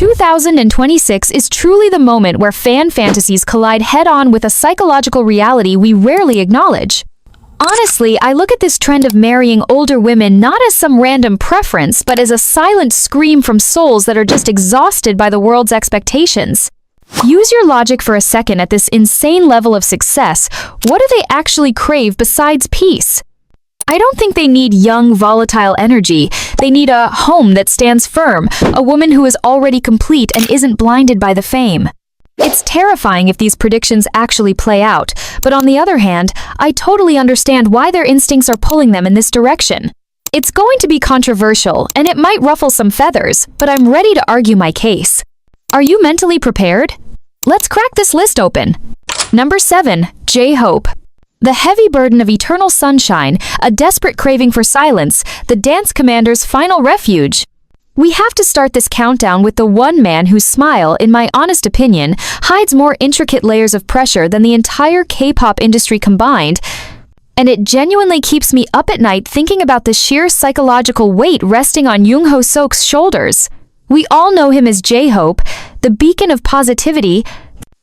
2026 is truly the moment where fan fantasies collide head-on with a psychological reality we rarely acknowledge. Honestly, I look at this trend of marrying older women not as some random preference, but as a silent scream from souls that are just exhausted by the world's expectations. Use your logic for a second at this insane level of success. What do they actually crave besides peace? I don't think they need young, volatile energy. They need a home that stands firm, a woman who is already complete and isn't blinded by the fame. It's terrifying if these predictions actually play out, but on the other hand, I totally understand why their instincts are pulling them in this direction. It's going to be controversial, and it might ruffle some feathers, but I'm ready to argue my case. Are you mentally prepared? Let's crack this list open. Number 7. J-Hope. The heavy burden of eternal sunshine, a desperate craving for silence, the dance commander's final refuge. We have to start this countdown with the one man whose smile, in my honest opinion, hides more intricate layers of pressure than the entire K-pop industry combined, and it genuinely keeps me up at night thinking about the sheer psychological weight resting on Yoon Ho-seok's shoulders. We all know him as J-Hope, the beacon of positivity,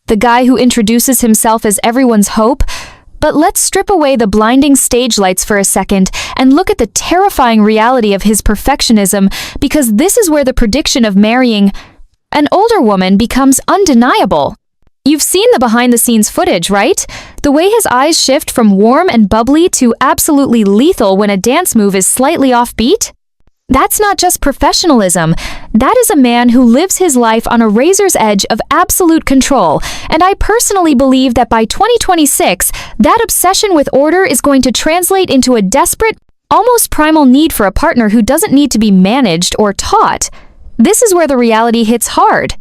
the guy who introduces himself as everyone's hope. But let's strip away the blinding stage lights for a second and look at the terrifying reality of his perfectionism, because this is where the prediction of marrying an older woman becomes undeniable. You've seen the behind-the-scenes footage, right? The way his eyes shift from warm and bubbly to absolutely lethal when a dance move is slightly offbeat? That's not just professionalism. That is a man who lives his life on a razor's edge of absolute control, and I personally believe that by 2026, that obsession with order is going to translate into a desperate, almost primal need for a partner who doesn't need to be managed or taught. This is where the reality hits hard.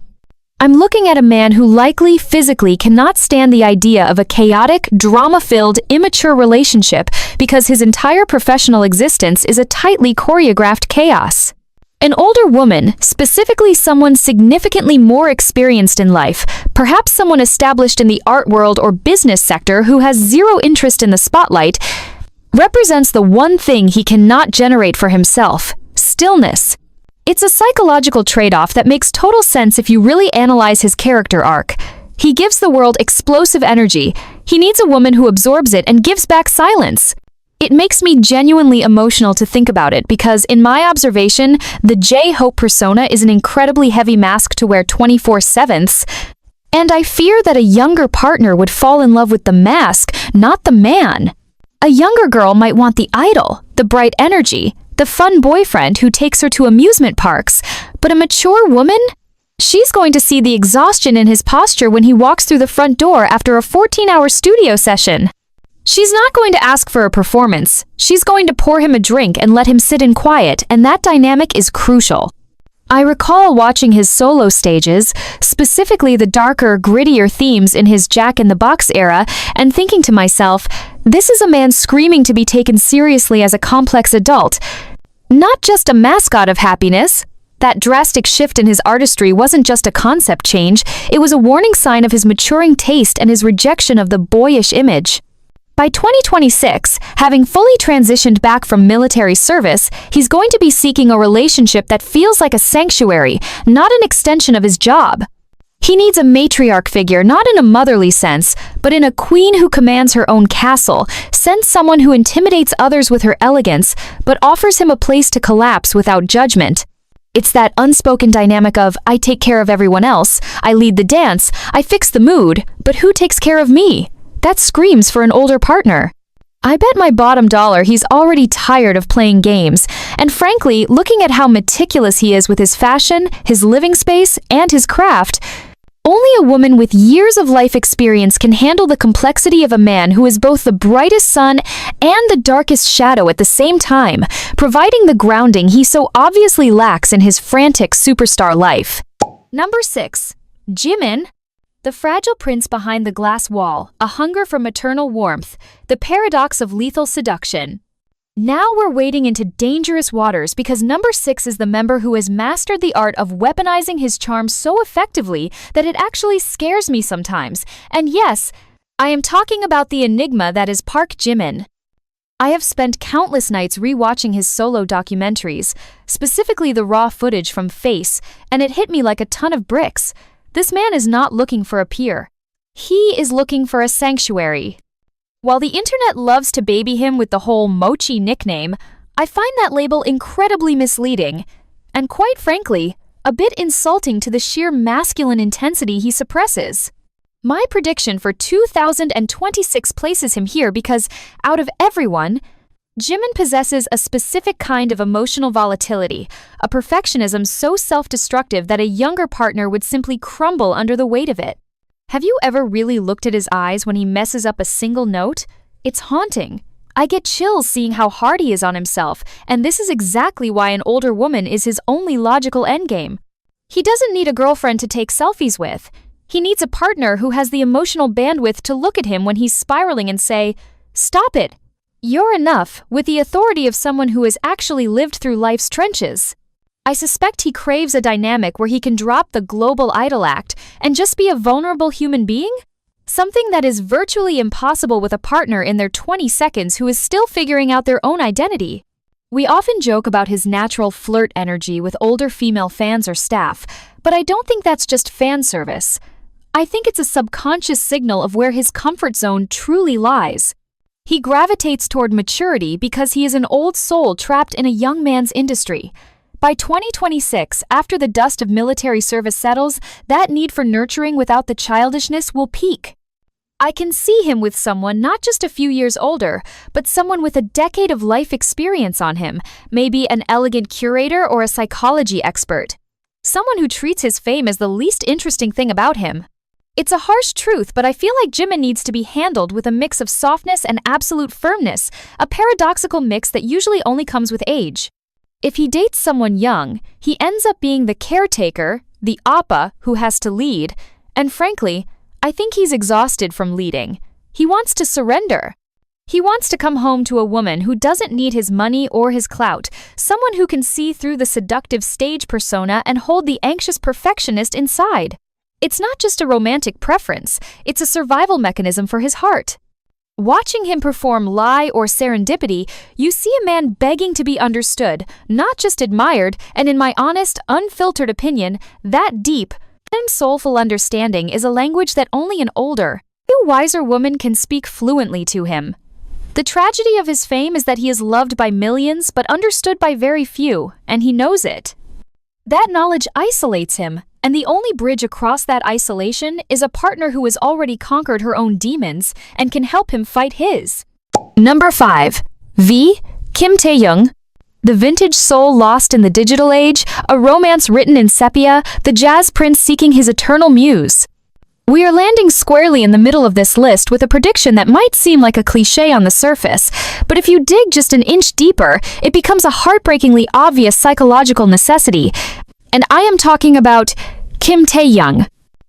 I'm looking at a man who likely physically cannot stand the idea of a chaotic, drama-filled, immature relationship because his entire professional existence is a tightly choreographed chaos. An older woman, specifically someone significantly more experienced in life, perhaps someone established in the art world or business sector who has zero interest in the spotlight, represents the one thing he cannot generate for himself: stillness. It's a psychological trade-off that makes total sense if you really analyze his character arc. He gives the world explosive energy. He needs a woman who absorbs it and gives back silence. It makes me genuinely emotional to think about it because, in my observation, the J-Hope persona is an incredibly heavy mask to wear 24/7, and I fear that a younger partner would fall in love with the mask, not the man. A younger girl might want the idol, the bright energy, the fun boyfriend who takes her to amusement parks, but a mature woman? She's going to see the exhaustion in his posture when he walks through the front door after a 14-hour studio session. She's not going to ask for a performance. She's going to pour him a drink and let him sit in quiet, and that dynamic is crucial. I recall watching his solo stages, specifically the darker, grittier themes in his Jack in the Box era, and thinking to myself, this is a man screaming to be taken seriously as a complex adult, not just a mascot of happiness. That drastic shift in his artistry wasn't just a concept change, it was a warning sign of his maturing taste and his rejection of the boyish image. By 2026, having fully transitioned back from military service, he's going to be seeking a relationship that feels like a sanctuary, not an extension of his job. He needs a matriarch figure, not in a motherly sense, but in a queen who commands her own castle, sends someone who intimidates others with her elegance, but offers him a place to collapse without judgment. It's that unspoken dynamic of, I take care of everyone else, I lead the dance, I fix the mood, but who takes care of me? That screams for an older partner. I bet my bottom dollar he's already tired of playing games, and frankly, looking at how meticulous he is with his fashion, his living space, and his craft, only a woman with years of life experience can handle the complexity of a man who is both the brightest sun and the darkest shadow at the same time, providing the grounding he so obviously lacks in his frantic superstar life. Number 6. Jimin. The fragile prince behind the glass wall, a hunger for maternal warmth, the paradox of lethal seduction. Now we're wading into dangerous waters because number 6 is the member who has mastered the art of weaponizing his charm so effectively that it actually scares me sometimes. And yes, I am talking about the enigma that is Park Jimin. I have spent countless nights rewatching his solo documentaries, specifically the raw footage from Face, and it hit me like a ton of bricks. This man is not looking for a peer. He is looking for a sanctuary. While the internet loves to baby him with the whole Mochi nickname, I find that label incredibly misleading, and quite frankly, a bit insulting to the sheer masculine intensity he suppresses. My prediction for 2026 places him here because, out of everyone, Jimin possesses a specific kind of emotional volatility, a perfectionism so self-destructive that a younger partner would simply crumble under the weight of it. Have you ever really looked at his eyes when he messes up a single note? It's haunting. I get chills seeing how hard he is on himself, and this is exactly why an older woman is his only logical endgame. He doesn't need a girlfriend to take selfies with. He needs a partner who has the emotional bandwidth to look at him when he's spiraling and say, "Stop it! You're enough," with the authority of someone who has actually lived through life's trenches. I suspect he craves a dynamic where he can drop the global idol act and just be a vulnerable human being? Something that is virtually impossible with a partner in their 20 seconds who is still figuring out their own identity. We often joke about his natural flirt energy with older female fans or staff, but I don't think that's just fan service. I think it's a subconscious signal of where his comfort zone truly lies. He gravitates toward maturity because he is an old soul trapped in a young man's industry. By 2026, after the dust of military service settles, that need for nurturing without the childishness will peak. I can see him with someone not just a few years older, but someone with a decade of life experience on him, maybe an elegant curator or a psychology expert. Someone who treats his fame as the least interesting thing about him. It's a harsh truth, but I feel like Jimin needs to be handled with a mix of softness and absolute firmness, a paradoxical mix that usually only comes with age. If he dates someone young, he ends up being the caretaker, the appa who has to lead, and frankly, I think he's exhausted from leading. He wants to surrender. He wants to come home to a woman who doesn't need his money or his clout, someone who can see through the seductive stage persona and hold the anxious perfectionist inside. It's not just a romantic preference, it's a survival mechanism for his heart. Watching him perform Lie or Serendipity, you see a man begging to be understood, not just admired, and in my honest, unfiltered opinion, that deep and soulful understanding is a language that only an older, wiser woman can speak fluently to him. The tragedy of his fame is that he is loved by millions but understood by very few, and he knows it. That knowledge isolates him, and the only bridge across that isolation is a partner who has already conquered her own demons and can help him fight his. Number 5. V. Kim Tae-young. The vintage soul lost in the digital age, a romance written in sepia, the jazz prince seeking his eternal muse. We are landing squarely in the middle of this list with a prediction that might seem like a cliché on the surface, but if you dig just an inch deeper, it becomes a heartbreakingly obvious psychological necessity. And I am talking about Kim Tae-young,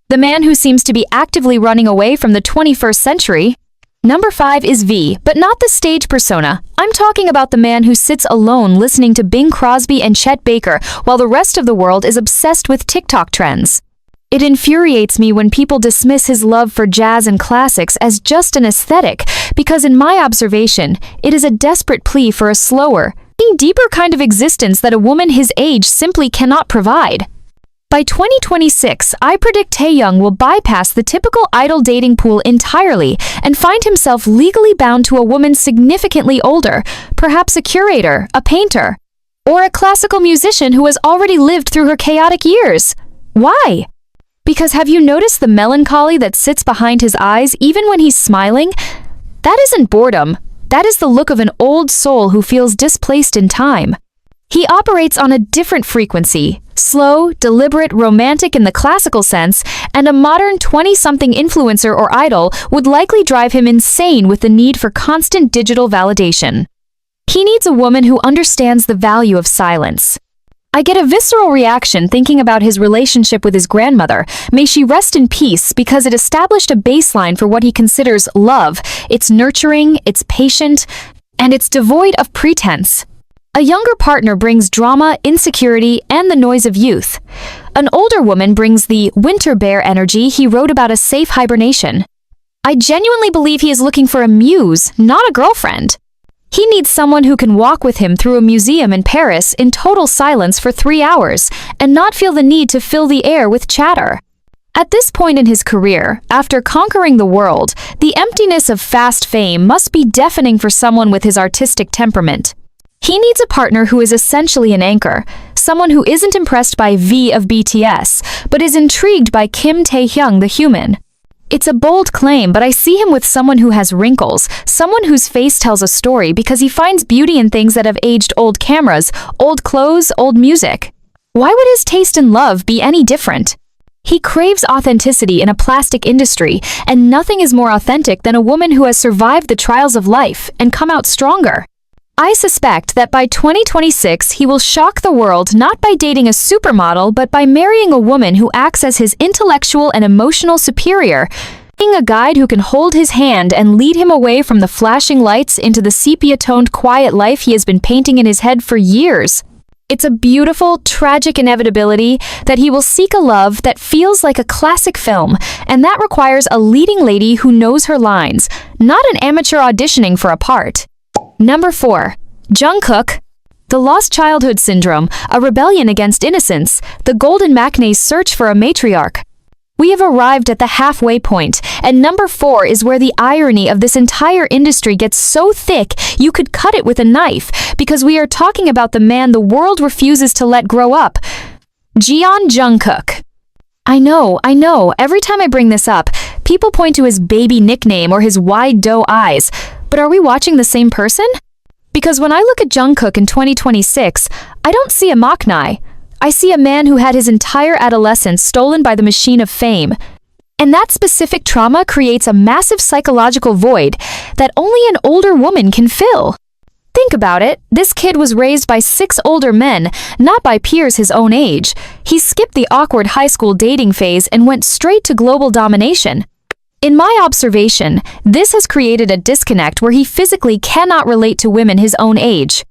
the man who seems to be actively running away from the 21st century. Number 5 is V, but not the stage persona. I'm talking about the man who sits alone listening to Bing Crosby and Chet Baker while the rest of the world is obsessed with TikTok trends. It infuriates me when people dismiss his love for jazz and classics as just an aesthetic, because in my observation, it is a desperate plea for a slower, deeper kind of existence that a woman his age simply cannot provide. By 2026, I predict Tae-young will bypass the typical idol dating pool entirely and find himself legally bound to a woman significantly older, perhaps a curator, a painter, or a classical musician who has already lived through her chaotic years. Why? Because have you noticed the melancholy that sits behind his eyes even when he's smiling? That isn't boredom. That is the look of an old soul who feels displaced in time. He operates on a different frequency, slow, deliberate, romantic in the classical sense, and a modern 20-something influencer or idol would likely drive him insane with the need for constant digital validation. He needs a woman who understands the value of silence. I get a visceral reaction thinking about his relationship with his grandmother. May she rest in peace, because it established a baseline for what he considers love. It's nurturing, it's patient, and it's devoid of pretense. A younger partner brings drama, insecurity, and the noise of youth. An older woman brings the winter bear energy he wrote about, a safe hibernation. I genuinely believe he is looking for a muse, not a girlfriend. He needs someone who can walk with him through a museum in Paris in total silence for 3 hours and not feel the need to fill the air with chatter. At this point in his career, after conquering the world, the emptiness of fast fame must be deafening for someone with his artistic temperament. He needs a partner who is essentially an anchor, someone who isn't impressed by V of BTS, but is intrigued by Kim Taehyung the human. It's a bold claim, but I see him with someone who has wrinkles, someone whose face tells a story because he finds beauty in things that have aged: old cameras, old clothes, old music. Why would his taste in love be any different? He craves authenticity in a plastic industry, and nothing is more authentic than a woman who has survived the trials of life and come out stronger. I suspect that by 2026 he will shock the world not by dating a supermodel but by marrying a woman who acts as his intellectual and emotional superior, being a guide who can hold his hand and lead him away from the flashing lights into the sepia-toned quiet life he has been painting in his head for years. It's a beautiful, tragic inevitability that he will seek a love that feels like a classic film, and that requires a leading lady who knows her lines, not an amateur auditioning for a part. Number 4. Jungkook. The lost childhood syndrome, a rebellion against innocence, the golden matinee search for a matriarch. We have arrived at the halfway point, and number 4 is where the irony of this entire industry gets so thick you could cut it with a knife, because we are talking about the man the world refuses to let grow up. Jungkook. I know, every time I bring this up, people point to his baby nickname or his wide doe eyes. But are we watching the same person? Because when I look at Jungkook in 2026, I don't see a maknae. I see a man who had his entire adolescence stolen by the machine of fame. And that specific trauma creates a massive psychological void that only an older woman can fill. Think about it. This kid was raised by 6 older men, not by peers his own age. He skipped the awkward high school dating phase and went straight to global domination. In my observation, this has created a disconnect where he physically cannot relate to women his own age.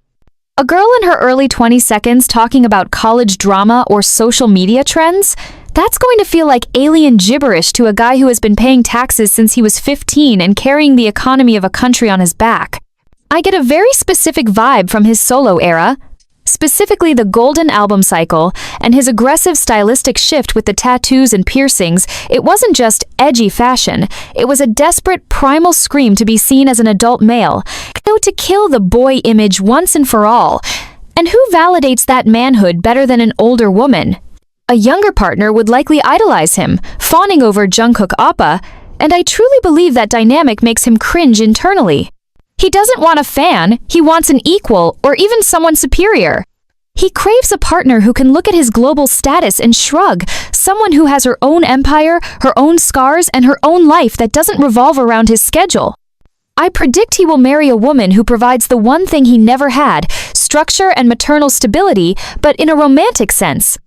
A girl in her early 20s talking about college drama or social media trends? That's going to feel like alien gibberish to a guy who has been paying taxes since he was 15 and carrying the economy of a country on his back. I get a very specific vibe from his solo era, specifically the Golden Album cycle, and his aggressive stylistic shift with the tattoos and piercings. It wasn't just edgy fashion, it was a desperate primal scream to be seen as an adult male, to kill the boy image once and for all. And who validates that manhood better than an older woman? A younger partner would likely idolize him, fawning over Jungkook Oppa, and I truly believe that dynamic makes him cringe internally. He doesn't want a fan, he wants an equal or even someone superior. He craves a partner who can look at his global status and shrug, someone who has her own empire, her own scars, and her own life that doesn't revolve around his schedule. I predict he will marry a woman who provides the one thing he never had, structure and maternal stability, but in a romantic sense.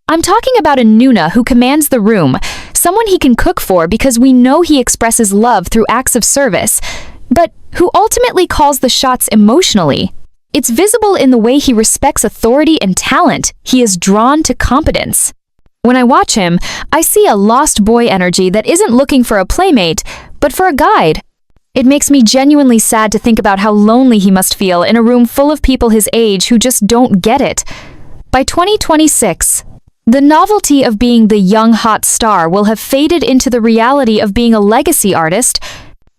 I'm talking about a Nuna who commands the room, someone he can cook for because we know he expresses love through acts of service, but who ultimately calls the shots emotionally. It's visible in the way he respects authority and talent. He is drawn to competence. When I watch him, I see a lost boy energy that isn't looking for a playmate, but for a guide. It makes me genuinely sad to think about how lonely he must feel in a room full of people his age who just don't get it. By 2026, the novelty of being the young hot star will have faded into the reality of being a legacy artist,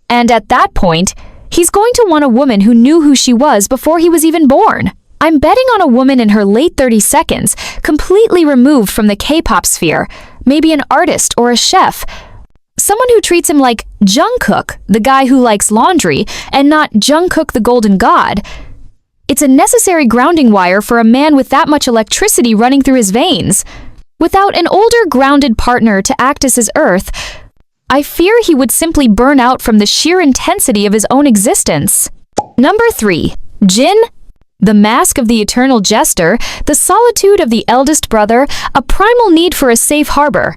and at that point, he's going to want a woman who knew who she was before he was even born. I'm betting on a woman in her late 30s, completely removed from the K-pop sphere, maybe an artist or a chef. Someone who treats him like Jungkook, the guy who likes laundry, and not Jungkook the golden god. It's a necessary grounding wire for a man with that much electricity running through his veins. Without an older, grounded partner to act as his earth, I fear he would simply burn out from the sheer intensity of his own existence. Number 3. Jin. The mask of the eternal jester, the solitude of the eldest brother, a primal need for a safe harbor.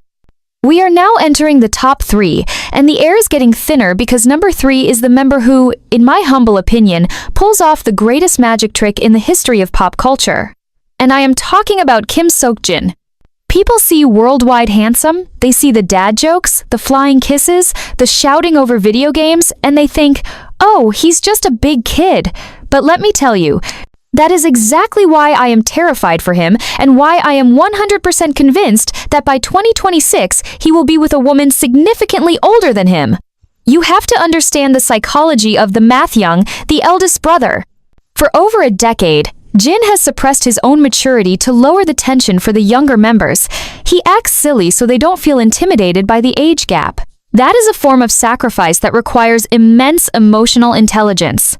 We are now entering the top 3, and the air is getting thinner because number 3 is the member who, in my humble opinion, pulls off the greatest magic trick in the history of pop culture. And I am talking about Kim Seokjin. People see worldwide handsome, they see the dad jokes, the flying kisses, the shouting over video games, and they think, oh, he's just a big kid. But let me tell you, that is exactly why I am terrified for him and why I am 100% convinced that by 2026 he will be with a woman significantly older than him. You have to understand the psychology of the Mathyung, the eldest brother. For over a decade, Jin has suppressed his own maturity to lower the tension for the younger members. He acts silly so they don't feel intimidated by the age gap. That is a form of sacrifice that requires immense emotional intelligence.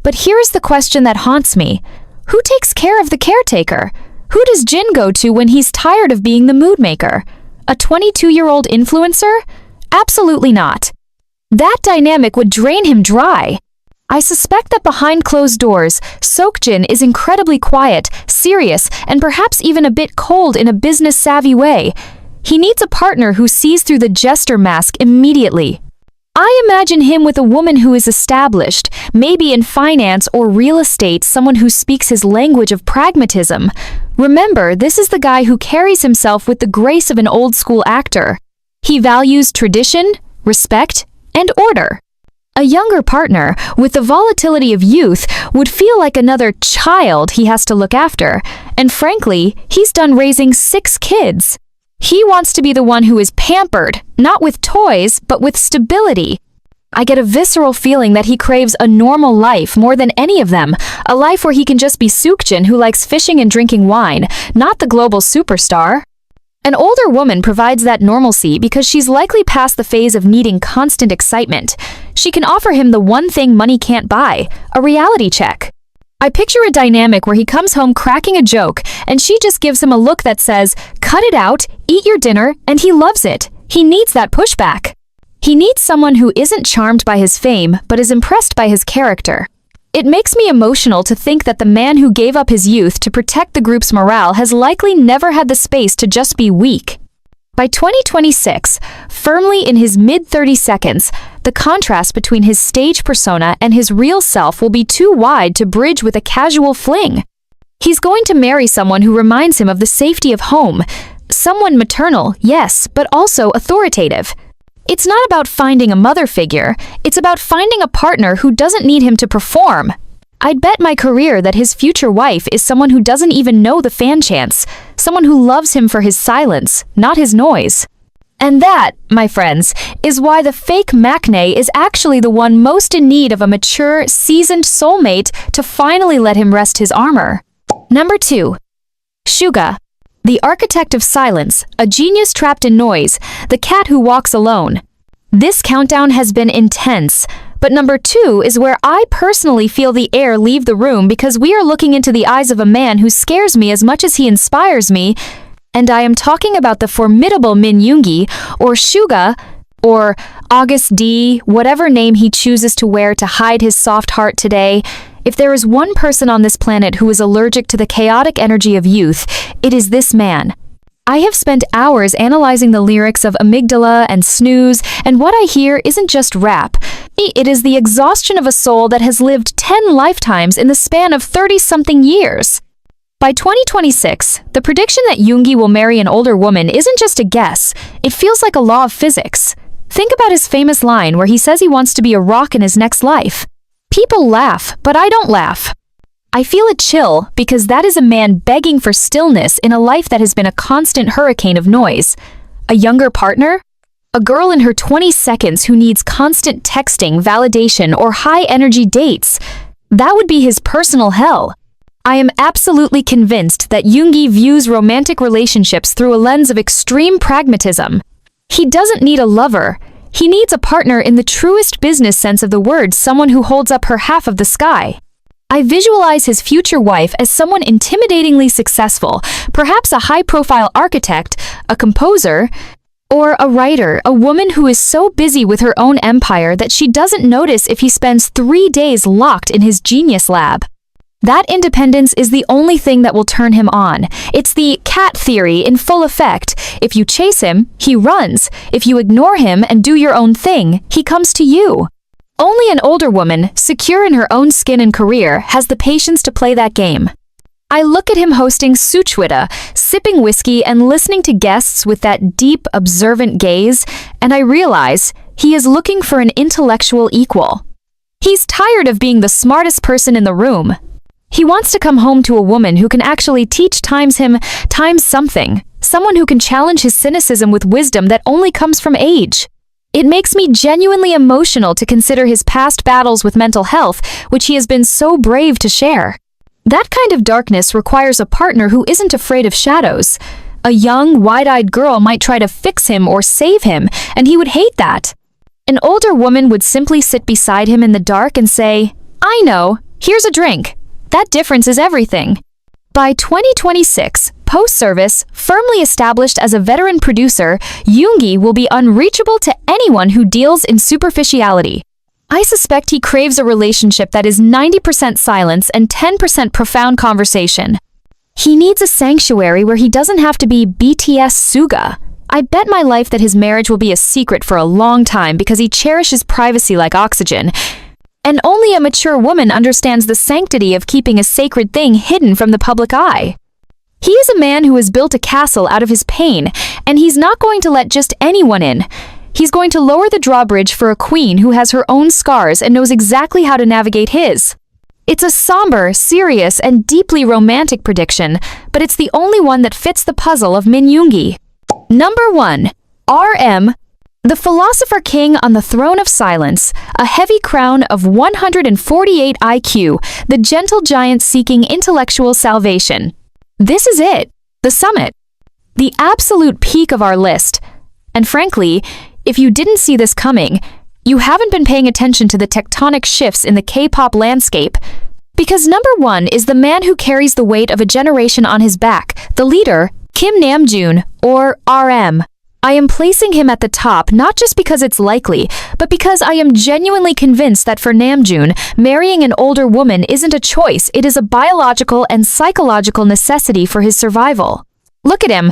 But here's the question that haunts me. Who takes care of the caretaker? Who does Jin go to when he's tired of being the mood maker? A 22-year-old influencer? Absolutely not. That dynamic would drain him dry. I suspect that behind closed doors, Seokjin is incredibly quiet, serious, and perhaps even a bit cold in a business-savvy way. He needs a partner who sees through the jester mask immediately. I imagine him with a woman who is established, maybe in finance or real estate, someone who speaks his language of pragmatism. Remember, this is the guy who carries himself with the grace of an old-school actor. He values tradition, respect, and order. A younger partner, with the volatility of youth, would feel like another child he has to look after. And frankly, he's done raising 6 kids. He wants to be the one who is pampered, not with toys, but with stability. I get a visceral feeling that he craves a normal life more than any of them, a life where he can just be Seokjin who likes fishing and drinking wine, not the global superstar. An older woman provides that normalcy because she's likely past the phase of needing constant excitement. She can offer him the one thing money can't buy, a reality check. I picture a dynamic where he comes home cracking a joke, and she just gives him a look that says, "Cut it out, eat your dinner," and he loves it. He needs that pushback. He needs someone who isn't charmed by his fame, but is impressed by his character. It makes me emotional to think that the man who gave up his youth to protect the group's morale has likely never had the space to just be weak. By 2026, firmly in his mid-30 seconds, the contrast between his stage persona and his real self will be too wide to bridge with a casual fling. He's going to marry someone who reminds him of the safety of home. Someone maternal, yes, but also authoritative. It's not about finding a mother figure, it's about finding a partner who doesn't need him to perform. I'd bet my career that his future wife is someone who doesn't even know the fan chants, someone who loves him for his silence, not his noise. And that, my friends, is why the fake Maknae is actually the one most in need of a mature, seasoned soulmate to finally let him rest his armor. Number 2. Suga. The architect of silence, a genius trapped in noise, the cat who walks alone. This countdown has been intense, but number 2 is where I personally feel the air leave the room because we are looking into the eyes of a man who scares me as much as he inspires me, and I am talking about the formidable Min Yoongi, or Suga, or August D, whatever name he chooses to wear to hide his soft heart today. If there is one person on this planet who is allergic to the chaotic energy of youth, it is this man. I have spent hours analyzing the lyrics of Amygdala and Snooze, and what I hear isn't just rap. It is the exhaustion of a soul that has lived 10 lifetimes in the span of 30-something years. By 2026, the prediction that Yoongi will marry an older woman isn't just a guess, it feels like a law of physics. Think about his famous line where he says he wants to be a rock in his next life. People laugh, but I don't laugh. I feel a chill because that is a man begging for stillness in a life that has been a constant hurricane of noise. A younger partner? A girl in her 20s who needs constant texting, validation, or high-energy dates. That would be his personal hell. I am absolutely convinced that Yoongi views romantic relationships through a lens of extreme pragmatism. He doesn't need a lover. He needs a partner in the truest business sense of the word, someone who holds up her half of the sky. I visualize his future wife as someone intimidatingly successful, perhaps a high-profile architect, a composer, or a writer, a woman who is so busy with her own empire that she doesn't notice if he spends 3 days locked in his genius lab. That independence is the only thing that will turn him on. It's the cat theory in full effect. If you chase him, he runs. If you ignore him and do your own thing, he comes to you. Only an older woman, secure in her own skin and career, has the patience to play that game. I look at him hosting Suchwita, sipping whiskey and listening to guests with that deep, observant gaze, and I realize he is looking for an intellectual equal. He's tired of being the smartest person in the room. He wants to come home to a woman who can actually teach him times something, someone who can challenge his cynicism with wisdom that only comes from age. It makes me genuinely emotional to consider his past battles with mental health, which he has been so brave to share. That kind of darkness requires a partner who isn't afraid of shadows. A young, wide-eyed girl might try to fix him or save him, and he would hate that. An older woman would simply sit beside him in the dark and say, "I know, here's a drink." That difference is everything. By 2026, post-service, firmly established as a veteran producer, Yoongi will be unreachable to anyone who deals in superficiality. I suspect he craves a relationship that is 90% silence and 10% profound conversation. He needs a sanctuary where he doesn't have to be BTS Suga. I bet my life that his marriage will be a secret for a long time because he cherishes privacy like oxygen. And only a mature woman understands the sanctity of keeping a sacred thing hidden from the public eye. He is a man who has built a castle out of his pain, and he's not going to let just anyone in. He's going to lower the drawbridge for a queen who has her own scars and knows exactly how to navigate his. It's a somber, serious, and deeply romantic prediction, but it's the only one that fits the puzzle of Min Yoongi. Number 1. RM. The philosopher king on the throne of silence, a heavy crown of 148 IQ, the gentle giant seeking intellectual salvation. This is it, the summit, the absolute peak of our list. And frankly, if you didn't see this coming, you haven't been paying attention to the tectonic shifts in the K-pop landscape. Because number 1 is the man who carries the weight of a generation on his back, the leader, Kim Namjoon, or RM. I am placing him at the top not just because it's likely, but because I am genuinely convinced that for Namjoon, marrying an older woman isn't a choice, it is a biological and psychological necessity for his survival. Look at him.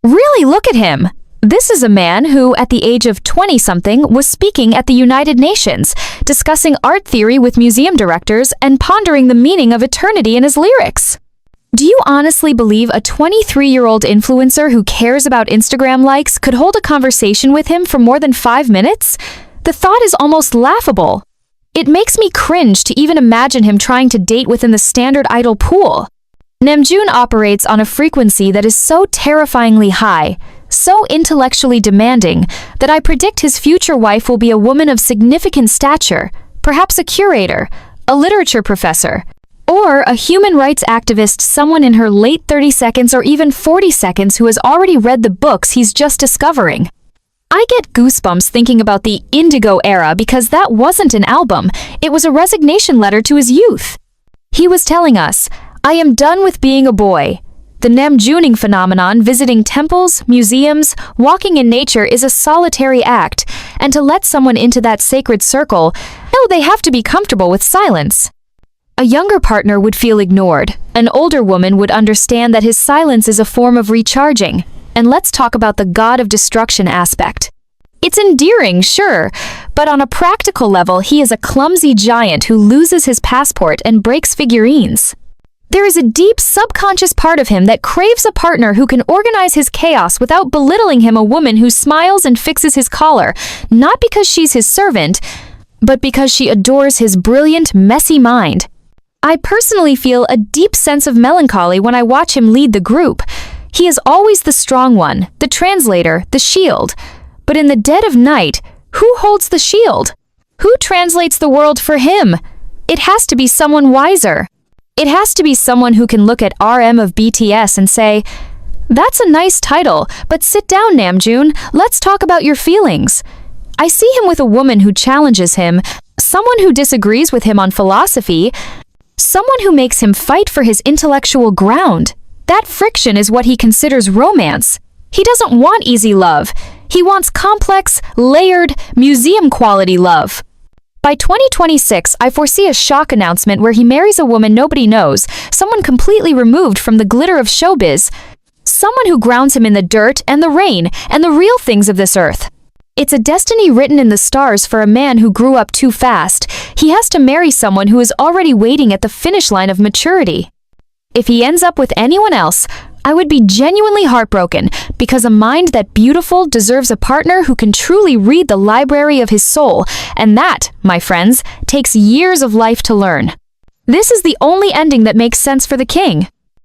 Really look at him. This is a man who, at the age of 20-something, was speaking at the United Nations, discussing art theory with museum directors and pondering the meaning of eternity in his lyrics. Do you honestly believe a 23-year-old influencer who cares about Instagram likes could hold a conversation with him for more than 5 minutes? The thought is almost laughable. It makes me cringe to even imagine him trying to date within the standard idol pool. Namjoon operates on a frequency that is so terrifyingly high, so intellectually demanding, that I predict his future wife will be a woman of significant stature, perhaps a curator, a literature professor, or a human rights activist, someone in her late 30s or even 40s who has already read the books he's just discovering. I get goosebumps thinking about the Indigo era because that wasn't an album, it was a resignation letter to his youth. He was telling us, "I am done with being a boy." The Namjooning phenomenon, visiting temples, museums, walking in nature is a solitary act, and to let someone into that sacred circle, they have to be comfortable with silence. A younger partner would feel ignored. An older woman would understand that his silence is a form of recharging. And let's talk about the god of destruction aspect. It's endearing, sure, but on a practical level, he is a clumsy giant who loses his passport and breaks figurines. There is a deep subconscious part of him that craves a partner who can organize his chaos without belittling him, a woman who smiles and fixes his collar, not because she's his servant, but because she adores his brilliant, messy mind. I personally feel a deep sense of melancholy when I watch him lead the group. He is always the strong one, the translator, the shield. But in the dead of night, who holds the shield? Who translates the world for him? It has to be someone wiser. It has to be someone who can look at RM of BTS and say, "That's a nice title, but sit down, Namjoon, let's talk about your feelings." I see him with a woman who challenges him, someone who disagrees with him on philosophy, someone who makes him fight for his intellectual ground. That friction is what he considers romance. He doesn't want easy love. He wants complex, layered, museum-quality love. By 2026, I foresee a shock announcement where he marries a woman nobody knows, someone completely removed from the glitter of showbiz, someone who grounds him in the dirt and the rain and the real things of this earth. It's a destiny written in the stars for a man who grew up too fast. He has to marry someone who is already waiting at the finish line of maturity. If he ends up with anyone else, I would be genuinely heartbroken, because a mind that beautiful deserves a partner who can truly read the library of his soul, and that, my friends, takes years of life to learn. This is the only ending that makes sense for the king.